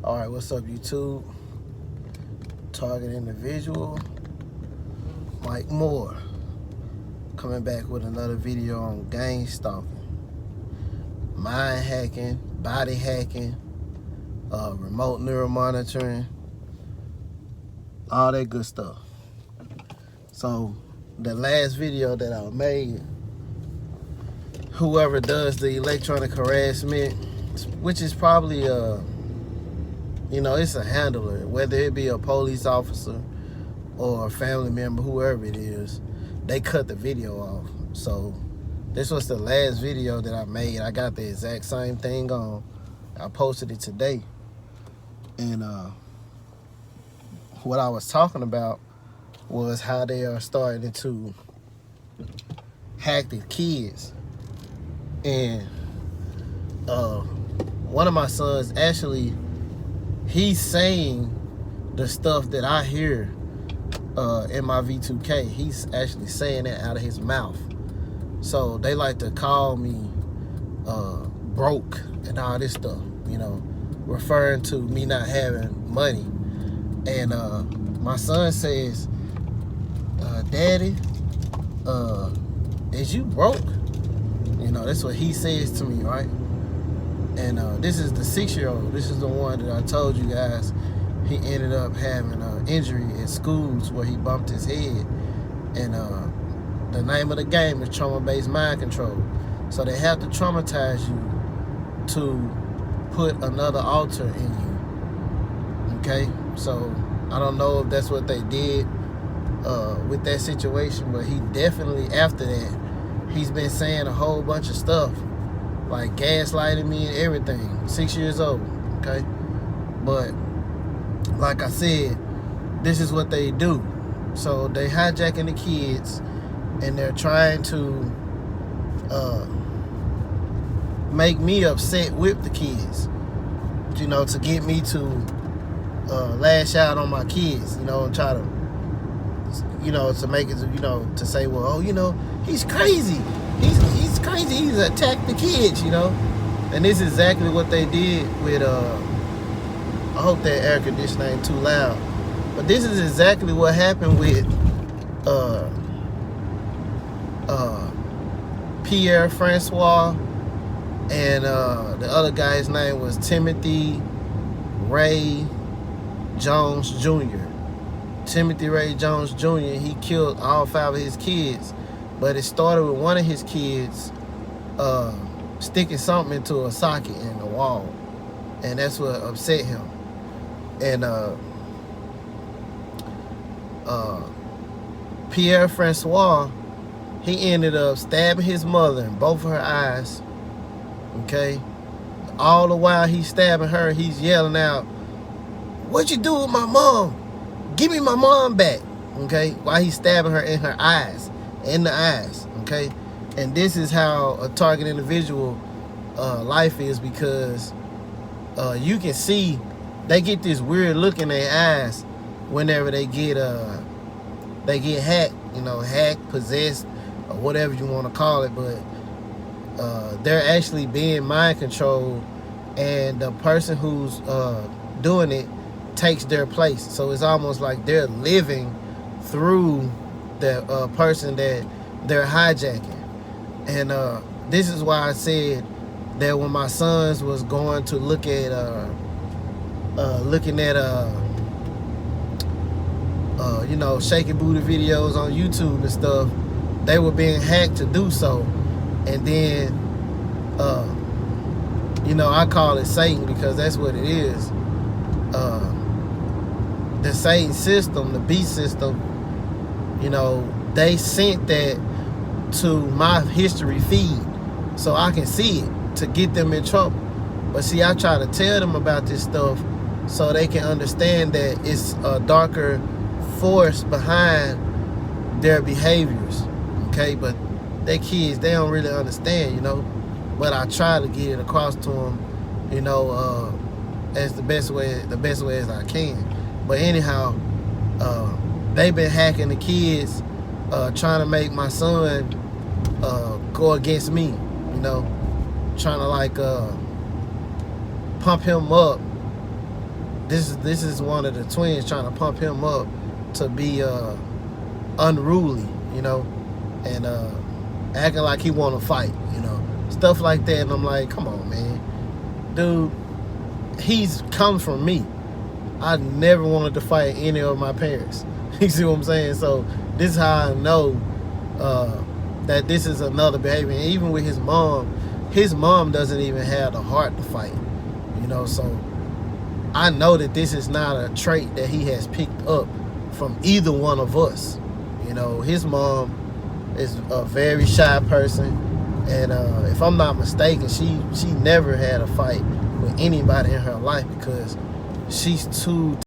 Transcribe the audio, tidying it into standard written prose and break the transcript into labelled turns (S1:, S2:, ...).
S1: Alright, what's up, YouTube? Target individual, Mike Moore, coming back with another video on gang stalking, mind hacking, body hacking, remote neural monitoring, all that good stuff. So, the last video that I made, whoever does the electronic harassment, which is probably it's a handler, whether it be a police officer or a family member, whoever it is, they cut the video off. So this was the last video that I made. I got the exact same thing on. I posted it today. And what I was talking about was how they are starting to hack the kids. And one of my sons, actually, he's saying the stuff that I hear in my V2K. He's actually saying it out of his mouth. So they like to call me broke and all this stuff, referring to me not having money. And my son says, Daddy, is you broke? That's what he says to me, right? And this is the 6-year-old. This is the one that I told you guys. He ended up having an injury at schools where he bumped his head. And the name of the game is trauma-based mind control. So they have to traumatize you to put another alter in you. Okay? So I don't know if that's what they did with that situation, but he definitely, after that, he's been saying a whole bunch of stuff, like gaslighting me and everything. 6 years old, okay? But like I said, this is what they do. So they hijacking the kids, and they're trying to make me upset with the kids, to get me to lash out on my kids, and try to, to make it, to say, well, he's crazy. He's crazy. He's attacked the kids, And this is exactly what they did with, I hope that air conditioner ain't too loud. But this is exactly what happened with Pierre Francois, and the other guy's name was Timothy Ray Jones Jr. Timothy Ray Jones Jr., he killed all 5 of his kids. But it started with one of his kids sticking something into a socket in the wall. And that's what upset him. And Pierre Francois, he ended up stabbing his mother in both of her eyes. Okay? All the while he's stabbing her, he's yelling out, "What you do with my mom? Give me my mom back." Okay? While he's stabbing her in her eyes. In the eyes, okay? And this is how a target individual life is, because you can see they get this weird look in their eyes whenever they get hacked, hacked, possessed, or whatever you want to call it. But they're actually being mind controlled, and the person who's doing it takes their place. So it's almost like they're living through the person that they're hijacking. And this is why I said that when my sons was going to look at looking at shaking booty videos on YouTube and stuff, they were being hacked to do so. And then I call it Satan, because that's what it is. The Satan system, the beast system, they sent that to my history feed so I can see it, to get them in trouble. But see, I try to tell them about this stuff so they can understand that it's a darker force behind their behaviors, okay? But they kids, they don't really understand, But I try to get it across to them, as the best way as I can. But anyhow, they've been hacking the kids, trying to make my son go against me, trying to pump him up this is one of the twins trying to pump him up to be unruly, you know, and acting like he want to fight, you know, stuff like that. And I'm like, come on, man, dude, he's come from me. I never wanted to fight any of my parents. You see what I'm saying? So this is how I know that this is another behavior. And even with his mom doesn't even have the heart to fight, you know. So I know that this is not a trait that he has picked up from either one of us. You know, his mom is a very shy person, and if I'm not mistaken, she never had a fight with anybody in her life because she's too